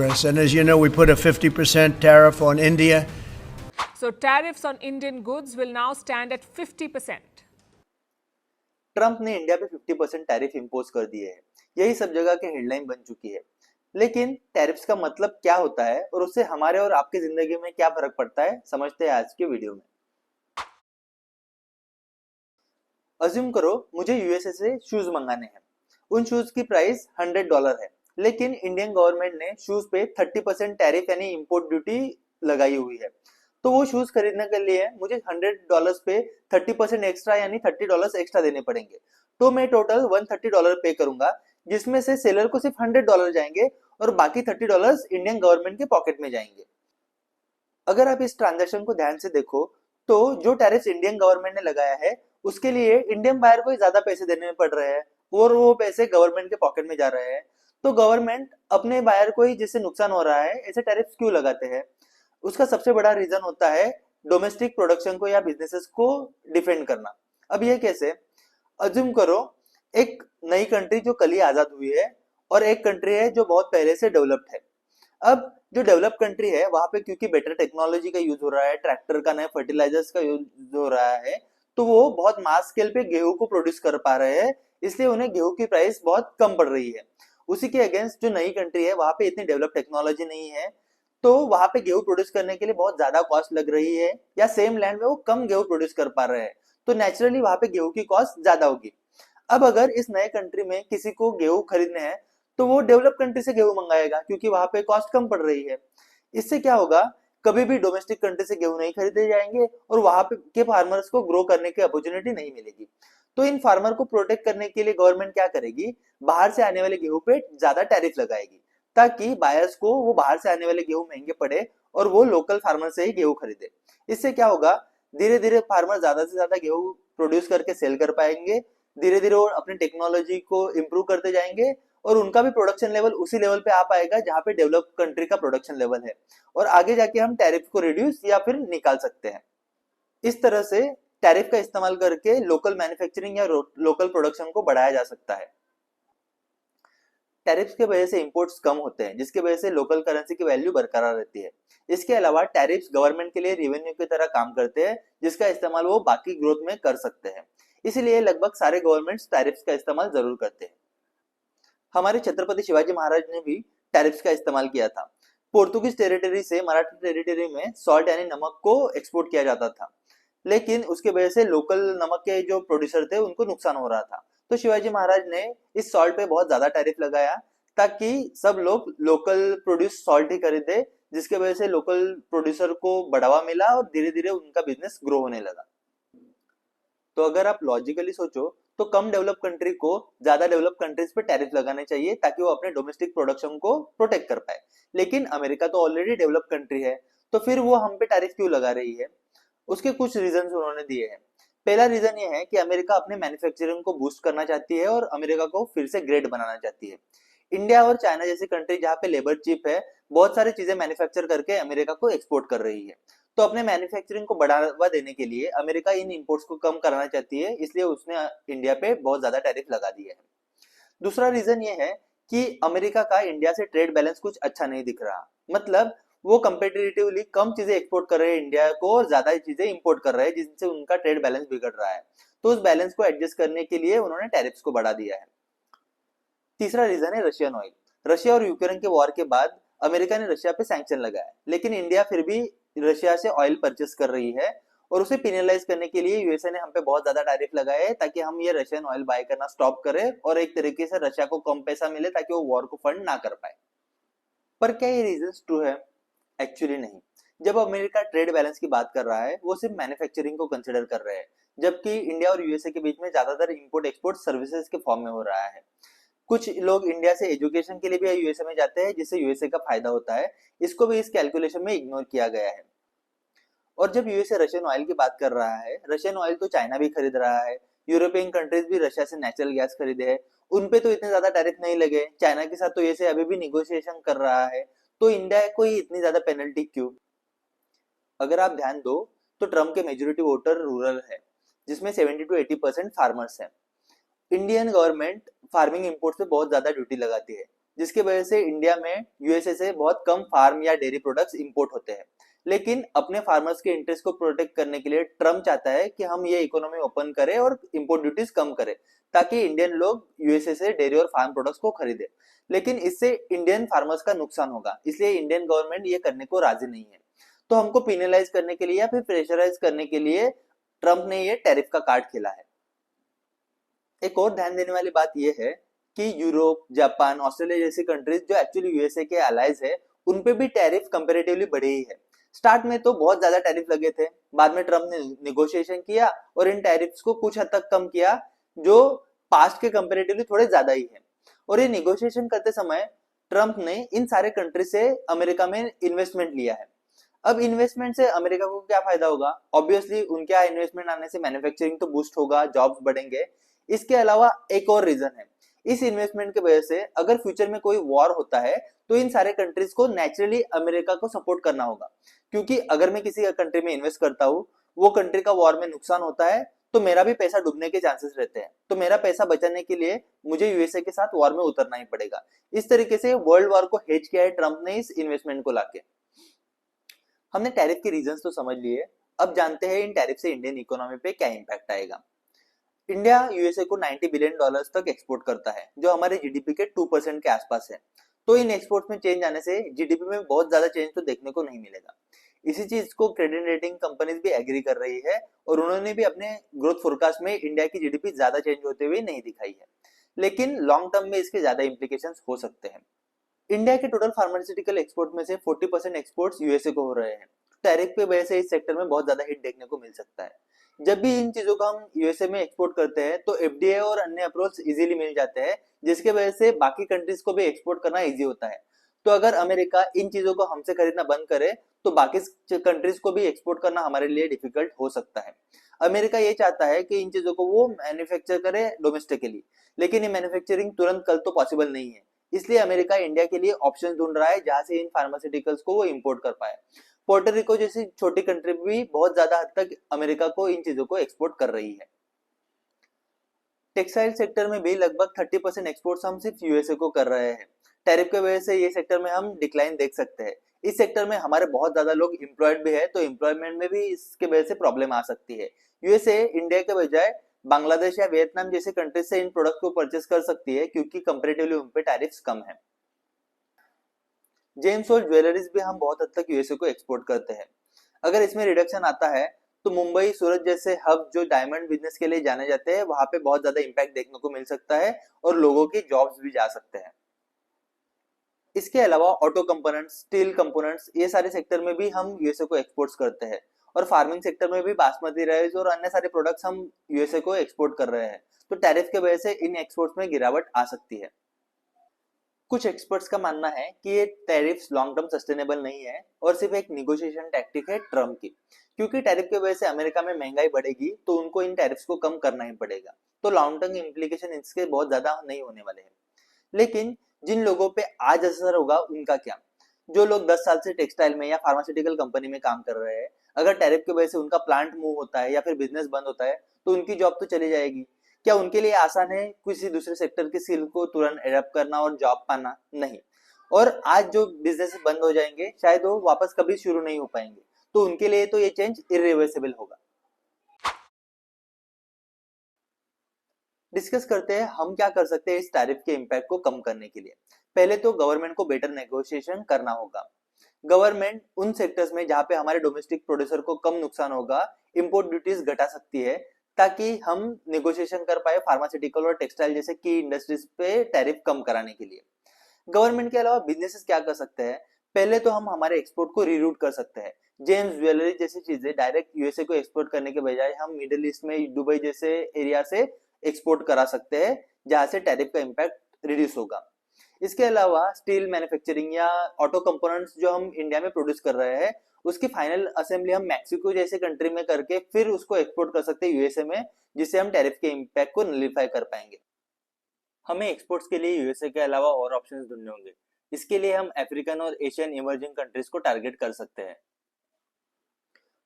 And as you know, we put a 50% tariff on India. So tariffs on Indian goods will now stand at 50%. Trump ने India पे 50% tariff impose कर दिए हैं। यही सब जगह की हेडलाइन बन चुकी है। लेकिन टैरिफ्स का मतलब क्या होता है और उससे हमारे और आपकी जिंदगी में क्या फर्क पड़ता है, समझते हैं आज के वीडियो में। अज्यूम करो मुझे यूएसए से शूज मंगाने हैं। उन शूज की प्राइस $100 है, लेकिन इंडियन गवर्नमेंट ने शूज पे 30% टैरिफ यानी इंपोर्ट ड्यूटी लगाई हुई है। तो वो शूज खरीदने के लिए मुझे $100 पे 30% एक्स्ट्रा यानी $30 एक्स्ट्रा देने पड़ेंगे। तो मैं टोटल $130 पे करूंगा, जिसमें से सेलर को सिर्फ $100 जाएंगे और बाकी $30 इंडियन गवर्नमेंट के पॉकेट में जाएंगे। अगर आप इस ट्रांजेक्शन को ध्यान से देखो तो जो टैरिफ इंडियन गवर्नमेंट ने लगाया है उसके लिए इंडियन बायर को ज्यादा पैसे देने पड़ रहे हैं और वो पैसे गवर्नमेंट के पॉकेट में जा रहे हैं। तो गवर्नमेंट अपने बायर को ही जिससे नुकसान हो रहा है ऐसे टैरिफ क्यों लगाते हैं? उसका सबसे बड़ा रीजन होता है डोमेस्टिक प्रोडक्शन को या बिजनेसेस को डिफेंड करना। अब ये कैसे? अज्यूम करो एक नई कंट्री जो कल ही आजाद हुई है और एक कंट्री है जो बहुत पहले से डेवलप्ड है। अब जो डेवलप कंट्री है वहां पे क्योंकि बेटर टेक्नोलॉजी का यूज हो रहा है, ट्रैक्टर का नया फर्टिलाइजर्स का यूज हो रहा है, तो वो बहुत मास स्केल पे गेहूं को प्रोड्यूस कर पा रहे हैं, इसलिए उन्हें गेहूं की प्राइस बहुत कम पड़ रही है। उसी के अगेंस्ट जो नई कंट्री है वहां पे इतनी डेवलप टेक्नोलॉजी नहीं है, तो वहां पे गेहूं प्रोड्यूस करने के लिए बहुत ज्यादा कॉस्ट लग रही है, या सेम लैंड में वो कम गेहूं प्रोड्यूस कर पा रहे हैं, तो नेचुरली वहां पे गेहूं की कॉस्ट ज्यादा होगी। अब अगर इस नए कंट्री में किसी को गेहूं खरीदने हैं तो वो डेवलप कंट्री से गेहूं मंगाएगा क्योंकि वहां पे कॉस्ट कम पड़ रही है। इससे क्या होगा, कभी भी डोमेस्टिक कंट्री से गेहूं नहीं खरीदे जाएंगे और वहां पे के फार्मर्स को ग्रो करने की अपॉर्चुनिटी नहीं मिलेगी। तो इन फार्मर को प्रोटेक्ट करने के लिए गवर्नमेंट क्या करेगी, बाहर से आने वाले गेहूं पे ज्यादा टैरिफ लगाएगी ताकि बायर्स को वो बाहर से आने वाले गेहूं महंगे पड़े और वो लोकल फार्मर से ही गेहूं खरीदे। इससे क्या होगा, धीरे धीरे फार्मर ज्यादा से ज्यादा गेहूं प्रोड्यूस करके सेल कर पाएंगे, धीरे धीरे वो अपनी टेक्नोलॉजी को इम्प्रूव करते जाएंगे और उनका भी प्रोडक्शन लेवल उसी लेवल पे आ पाएगा जहां पे डेवलप कंट्री का प्रोडक्शन लेवल है, और आगे जाके हम टैरिफ को रिड्यूस या फिर निकाल सकते हैं। इस तरह से टैरिफ का इस्तेमाल करके लोकल मैन्युफैक्चरिंग या लोकल प्रोडक्शन को बढ़ाया जा सकता है। टैरिफ की वजह से इंपोर्ट्स कम होते हैं, जिसकी वजह से लोकल करेंसी की वैल्यू बरकरार रहती है। इसके अलावा टैरिफ्स गवर्नमेंट के लिए रेवेन्यू की तरह काम करते हैं, जिसका इस्तेमाल वो बाकी ग्रोथ में कर सकते हैं। इसलिए लगभग सारे गवर्नमेंट्स टैरिफ्स का इस्तेमाल जरूर करते हैं। हमारे छत्रपति शिवाजी महाराज ने भी टैरिफ्स का इस्तेमाल किया था। पोर्तुगीज टेरिटरी से मराठी टेरिटरी में सॉल्ट यानी नमक को एक्सपोर्ट किया जाता था, लेकिन उसके वजह से लोकल नमक के जो प्रोड्यूसर थे उनको नुकसान हो रहा था। तो शिवाजी महाराज ने इस सॉल्ट पे बहुत ज्यादा टैरिफ लगाया ताकि सब लोग लोकल प्रोड्यूस सॉल्ट ही खरीदे, जिसके वजह से लोकल प्रोड्यूसर को बढ़ावा मिला और धीरे धीरे उनका बिजनेस ग्रो होने लगा। तो अगर आप लॉजिकली सोचो तो कम डेवलप कंट्री को ज्यादा डेवलप कंट्रीज पे टैरिफ लगाने चाहिए ताकि वो अपने डोमेस्टिक प्रोडक्शन को प्रोटेक्ट कर पाए। लेकिन अमेरिका तो ऑलरेडी डेवलप कंट्री है, तो फिर वो हम पे टैरिफ क्यों लगा रही है? उसके कुछ रीजन उन्होंने दिए हैं। पहला रीजन ये है कि अमेरिका अपने मैन्युफैक्चरिंग को बूस्ट करना चाहती है और अमेरिका को फिर से ग्रेट बनाना चाहती है। इंडिया और चाइना जैसी कंट्री जहाँ पे लेबर चीप है, बहुत सारी चीजें मैन्युफैक्चर करके अमेरिका को एक्सपोर्ट कर रही है। तो अपने मैन्युफैक्चरिंग को बढ़ावा देने के लिए अमेरिका इन इंपोर्ट्स को कम करना चाहती है, इसलिए उसने इंडिया पे बहुत ज्यादा टैरिफ लगा दिए है। दूसरा रीजन ये है कि अमेरिका का इंडिया से ट्रेड बैलेंस कुछ अच्छा नहीं दिख रहा, मतलब वो कंपेटिटिवली कम चीजें एक्सपोर्ट कर रहे हैं इंडिया को और ज्यादा चीजें इंपोर्ट कर रहे हैं, जिससे उनका ट्रेड बैलेंस बिगड़ रहा है। तो उस बैलेंस को एडजस्ट करने के लिए उन्होंने टैरिफ्स को बढ़ा दिया है। तीसरा रीजन है रशियन ऑयल। रशिया और यूक्रेन के वॉर के बाद अमेरिका ने रशिया पे सैंक्शन लगाया, लेकिन इंडिया फिर भी रशिया से ऑयल परचेस कर रही है और उसे पिनलाइज करने के लिए यूएसए ने हम पे बहुत ज्यादा टैरिफ लगाए है ताकि हम ये रशियन ऑयल बाय करना स्टॉप करें और एक तरीके से रशिया को कम पैसा मिले ताकि वो वॉर को फंड ना कर पाए। पर क्या ये रीजन ट्रू है? एक्चुअली नहीं। जब अमेरिका ट्रेड बैलेंस की बात कर रहा है वो सिर्फ मैन्युफैक्चरिंग को कंसिडर कर रहे हैं, जबकि इंडिया और यूएसए के बीच में ज्यादातर इंपोर्ट एक्सपोर्ट सर्विसेज के फॉर्म में हो रहा है। कुछ लोग इंडिया से एजुकेशन के लिए भी यूएसए में जाते हैं, जिससे यूएसए का फायदा होता है। इसको भी इस कैलकुलेशन में इग्नोर किया गया है। और जब यूएसए रशियन ऑयल की बात कर रहा है, रशियन ऑयल तो चाइना भी खरीद रहा है, यूरोपियन कंट्रीज भी रशिया से नेचुरल गैस खरीदे हैं, उनपे तो इतने ज्यादा टैरिफ नहीं लगे। चाइना के साथ तो यूएसए अभी भी निगोशिएशन कर रहा है, तो इंडिया को ही इतनी ज्यादा पेनल्टी क्यों? अगर आप ध्यान दो तो ट्रम्प के मेजोरिटी वोटर रूरल है, जिसमें 70 to 80% फार्मर्स हैं। इंडियन गवर्नमेंट फार्मिंग इंपोर्ट्स पे बहुत ज्यादा ड्यूटी लगाती है, जिसकी वजह से इंडिया में यूएसए से बहुत कम फार्म या डेयरी प्रोडक्ट्स इंपोर्ट होते हैं। लेकिन अपने फार्मर्स के इंटरेस्ट को प्रोटेक्ट करने के लिए ट्रम्प चाहता है कि हम ये इकोनॉमी ओपन करें और इंपोर्ट ड्यूटीज कम करें, ताकि इंडियन लोग यूएसए से डेयरी और फार्म प्रोडक्ट्स को खरीदे। लेकिन इससे इंडियन फार्मर्स का नुकसान होगा, इसलिए इंडियन गवर्नमेंट ये करने को राजी नहीं है। तो हमको पिनलाइज करने के लिए या फिर प्रेशराइज करने के लिए ट्रम्प ने ये टैरिफ का कार्ड खेला है। एक और ध्यान देने वाली बात यह है कि यूरोप, जापान, ऑस्ट्रेलिया जैसी कंट्रीज जो एक्चुअली यूएसए के अलाइज है, उन पे भी टैरिफ कंपैरेटिवली बढ़े ही है। स्टार्ट में तो बहुत ज्यादा टैरिफ लगे थे, बाद में ट्रम्प ने निगोशिएशन किया और इन टैरिफ्स को कुछ हद तक कम किया, जो पास्ट के कंपैरेटिवली थोड़े ज्यादा ही है। और ये निगोशिएशन करते समय ट्रम्प ने इन सारे कंट्री से अमेरिका में इन्वेस्टमेंट लिया है। अब इन्वेस्टमेंट से अमेरिका को क्या फायदा होगा? ऑब्वियसली उनके यहाँ इन्वेस्टमेंट आने से मैन्युफैक्चरिंग तो बूस्ट होगा, जॉब्स बढ़ेंगे। इसके अलावा एक और रीजन है, इस इन्वेस्टमेंट की वजह से अगर फ्यूचर में कोई वॉर होता है तो इन सारे कंट्रीज को नेचुरली अमेरिका को सपोर्ट करना होगा, क्योंकि अगर मैं किसी कंट्री में इन्वेस्ट करता हूँ, वो कंट्री का वॉर में नुकसान होता है, तो मेरा भी पैसा डूबने के चांसेस रहते हैं। तो मेरा पैसा बचाने के लिए मुझे यूएसए के साथ वॉर में उतरना ही पड़ेगा। इस तरीके से वर्ल्ड वॉर को हेज किया है ट्रम्प ने इस इन्वेस्टमेंट को लाके। हमने टैरिफ के रीजंस तो समझ लिए, अब जानते हैं इन टैरिफ से इंडियन इकोनॉमी पे क्या इंपैक्ट आएगा। इंडिया यूएसए को 90 बिलियन डॉलर्स तक एक्सपोर्ट करता है, जो हमारे जीडीपी के 2% के आसपास है। तो इन एक्सपोर्ट्स में चेंज आने से जीडीपी में बहुत ज्यादा चेंज तो देखने को नहीं मिलेगा। इसी चीज को क्रेडिट रेटिंग कंपनीज भी एग्री कर रही है और उन्होंने भी अपने ग्रोथ फोरकास्ट में इंडिया की जीडीपी ज्यादा चेंज होते हुए नहीं दिखाई है, लेकिन लॉन्ग टर्म में इसके ज्यादा इंप्लीकेशंस हो सकते हैं। इंडिया के टोटल फार्मास्यूटिकल एक्सपोर्ट में से 40% एक्सपोर्ट्स यूएसए को हो रहे हैं। टैरिफ की वजह से इस सेक्टर में बहुत ज्यादा हिट देखने को मिल सकता है। जब भी इन चीजों को हम यूएसए में एक्सपोर्ट करते हैं तो एफडीए और अन्य अप्रूवल्स इजीली मिल जाते हैं, जिसके वजह से बाकी कंट्रीज को भी एक्सपोर्ट करना इजी होता है। तो अगर अमेरिका इन चीजों को हमसे खरीदना बंद करे तो बाकी कंट्रीज को भी एक्सपोर्ट करना हमारे लिए डिफिकल्ट हो सकता है। अमेरिका ये चाहता है कि इन चीजों को वो मैन्युफैक्चर करे डोमेस्टिकली, लेकिन ये मैन्युफैक्चरिंग तुरंत कल तो पॉसिबल नहीं है। इसलिए अमेरिका इंडिया के लिए ऑप्शन ढूंढ रहा है जहां से इन फार्मास्यूटिकल्स को वो इंपोर्ट कर पाए। पोर्टो रिको जैसी छोटी कंट्री भी बहुत ज्यादा हद तक अमेरिका को इन चीजों को एक्सपोर्ट कर रही है। टेक्सटाइल सेक्टर में भी लगभग 30% एक्सपोर्ट्स हम सिर्फ यूएसए को कर रहे हैं। टैरिफ की वजह से ये सेक्टर में हम डिक्लाइन देख सकते हैं। इस सेक्टर में हमारे बहुत ज्यादा लोग एम्प्लॉयड भी है, तो एम्प्लॉयमेंट में भी इसके वजह से प्रॉब्लम आ सकती है। यूएसए इंडिया के बजाय बांग्लादेश या वियतनाम जैसे कंट्री से इन प्रोडक्ट को परचेस कर सकती है, क्योंकि कंपेरेटिवली उन पे टैरिफ्स कम है। जेम्स और ज्वेलरीज भी हम बहुत हद तक यूएसए को एक्सपोर्ट करते हैं। अगर इसमें रिडक्शन आता है तो मुंबई, सूरत जैसे हब जो डायमंड बिजनेस के लिए जाने जाते हैं, वहां पे बहुत ज्यादा इंपैक्ट देखने को मिल सकता है और लोगों की जॉब्स भी जा सकते हैं। इसके अलावा ऑटो कंपोनेंट्स, स्टील कंपोनेंट्स, ये सारे सेक्टर में भी हम यूएसए को एक्सपोर्ट्स करते हैं। और फार्मिंग सेक्टर में भी बासमती राइस और अन्य सारे प्रोडक्ट्स हम यूएसए को एक्सपोर्ट कर रहे हैं। तो टैरिफ की वजह से इन एक्सपोर्ट्स में गिरावट आ सकती है। कुछ एक्सपर्ट्स का मानना है कि ये टैरिफ्स लॉन्ग टर्म सस्टेनेबल नहीं है और सिर्फ एक निगोशिएशन टैक्टिक है ट्रम्प की, क्योंकि टैरिफ की वजह से अमेरिका में महंगाई बढ़ेगी तो उनको इन टैरिफ्स को कम करना ही पड़ेगा। तो लॉन्ग टर्म इम्प्लीकेशन इसके बहुत ज्यादा नहीं होने वाले हैं। लेकिन जिन लोगों पे आज असर होगा उनका क्या? जो लोग 10 साल से टेक्सटाइल में या फार्मास्यूटिकल कंपनी में काम कर रहे हैं, अगर टैरिफ की वजह से उनका प्लांट मूव होता है या फिर बिजनेस बंद होता है तो उनकी जॉब तो चली जाएगी। क्या उनके लिए आसान है किसी दूसरे सेक्टर की स्किल को तुरंत एडप्ट करना और जॉब पाना? नहीं। और आज जो बिजनेस बंद हो जाएंगे शायद वो वापस कभी शुरू नहीं हो पाएंगे, तो उनके लिए तो ये चेंज इरिवर्सिबल होगा। डिस्कस करते हैं हम क्या कर सकते हैं इस टैरिफ के इम्पैक्ट को कम करने के लिए। पहले तो गवर्नमेंट को बेटर नेगोशिएशन करना होगा। गवर्नमेंट उन सेक्टर्स में जहां पे हमारे डोमेस्टिक प्रोड्यूसर को कम नुकसान होगा, इंपोर्ट ड्यूटीज घटा सकती है, ताकि हम नेगोशिएशन कर पाए फार्मास्यूटिकल और टेक्सटाइल जैसे की इंडस्ट्रीज पे टैरिफ कम कराने के लिए। गवर्नमेंट के अलावा बिजनेसेस क्या कर सकते हैं? पहले तो हम हमारे एक्सपोर्ट को रीरूट कर सकते हैं। जेम्स ज्वेलरी जैसी चीजें डायरेक्ट यूएसए को एक्सपोर्ट करने के बजाय हम मिडिल ईस्ट में दुबई जैसे एरिया से एक्सपोर्ट करा सकते हैं, जहां से टैरिफ का इम्पैक्ट रिड्यूस होगा। इसके अलावा स्टील मैन्युफैक्चरिंग या ऑटो कंपोनेंट्स जो हम इंडिया में प्रोड्यूस कर रहे हैं, उसकी फाइनल असेंबली हम मैक्सिको जैसे कंट्री में करके फिर उसको एक्सपोर्ट कर सकते हैं यूएसए में, जिससे हम टैरिफ के इम्पैक्ट को नलिफाई कर पाएंगे। हमें एक्सपोर्ट्स के लिए यूएसए के अलावा और ऑप्शंस ढूंढने होंगे। इसके लिए हम अफ्रीकन और एशियन इमर्जिंग कंट्रीज को टारगेट कर सकते हैं।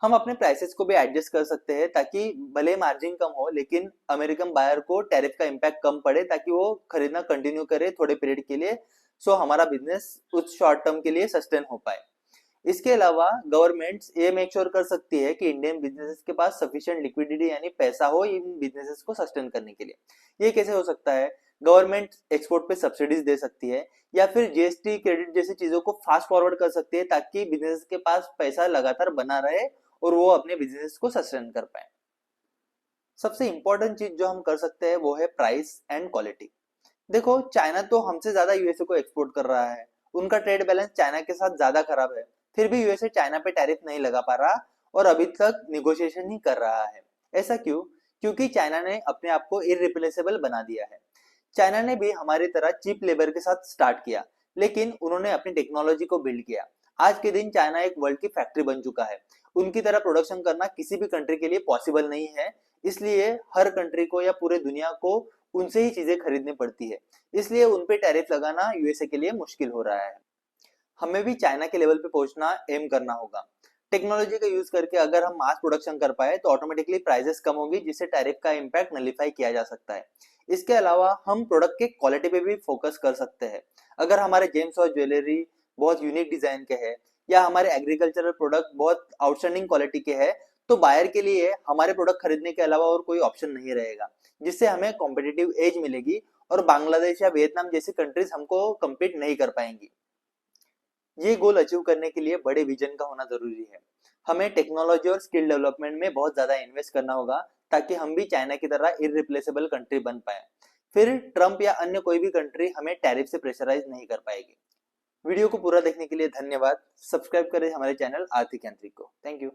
हम अपने प्राइसेस को भी एडजस्ट कर सकते हैं, ताकि भले मार्जिन कम हो लेकिन अमेरिकन बायर को टैरिफ का इम्पैक्ट कम पड़े, ताकि वो खरीदना कंटिन्यू करे थोड़े पीरियड के लिए, सो हमारा बिजनेस उस शॉर्ट टर्म के लिए सस्टेन हो पाए। इसके अलावा गवर्नमेंट्स ये मेक श्योर कर सकती है कि इंडियन बिजनेसेस के पास सफिशिएंट लिक्विडिटी यानी पैसा हो इन बिजनेसेस को सस्टेन करने के लिए। ये कैसे हो सकता है? गवर्नमेंट एक्सपोर्ट पे सब्सिडीज दे सकती है या फिर जीएसटी क्रेडिट जैसी चीजों को फास्ट फॉरवर्ड कर सकती है ताकि बिजनेस के पास पैसा लगातार बना रहे और वो अपने बिजनेस को सस्टेन कर पाए। सबसे इंपॉर्टेंट चीज जो हम कर सकते हैं वो है प्राइस एंड क्वालिटी। देखो, चाइना तो हमसे ज्यादा यूएसए को एक्सपोर्ट कर रहा है, उनका ट्रेड बैलेंस चाइना के साथ ज्यादा खराब है, फिर भी यूएसए चाइना पे टैरिफ नहीं लगा पा रहा और अभी तक निगोशिएशन ही कर रहा है। ऐसा क्यों? क्योंकि चाइना ने अपने आप को इररिप्लेसेबल बना दिया है। चाइना ने भी हमारी तरह चीप लेबर के साथ स्टार्ट किया, लेकिन उन्होंने अपनी टेक्नोलॉजी को बिल्ड किया। आज के दिन चाइना एक वर्ल्ड की फैक्ट्री बन चुका है। उनकी तरह प्रोडक्शन करना किसी भी कंट्री के लिए पॉसिबल नहीं है, इसलिए हर कंट्री को या पूरे दुनिया को उनसे ही चीजें खरीदनी पड़ती है। इसलिए उन पे टैरिफ लगाना यूएसए के लिए मुश्किल हो रहा है। हमें भी चाइना के लेवल पे पहुंचना एम करना होगा। टेक्नोलॉजी का यूज करके अगर हम मास प्रोडक्शन कर पाए तो ऑटोमेटिकली प्राइसेस कम होगी, जिससे टैरिफ का इम्पैक्ट नलीफाई किया जा सकता है। इसके अलावा हम प्रोडक्ट के क्वालिटी पे भी फोकस कर सकते हैं। अगर हमारे जेम्स और ज्वेलरी बहुत यूनिक डिजाइन के हैं या हमारे एग्रीकल्चरल प्रोडक्ट बहुत आउटस्टैंडिंग क्वालिटी के हैं, तो बायर के लिए हमारे प्रोडक्ट खरीदने के अलावा और कोई ऑप्शन नहीं रहेगा, जिससे हमें कॉम्पिटिटिव एज मिलेगी और बांग्लादेश या वियतनाम जैसी कंट्रीज हमको कम्पीट नहीं कर पाएंगी। ये गोल अचीव करने के लिए बड़े विजन का होना जरूरी है। हमें टेक्नोलॉजी और स्किल डेवलपमेंट में बहुत ज्यादा इन्वेस्ट करना होगा ताकि हम भी चाइना की तरह इररिप्लेसेबल कंट्री बन पाए। फिर ट्रम्प या अन्य कोई भी कंट्री हमें टैरिफ से प्रेशराइज नहीं कर पाएगी। वीडियो को पूरा देखने के लिए धन्यवाद। सब्सक्राइब करें हमारे चैनल आर्थिक यांत्रिक को। Thank you.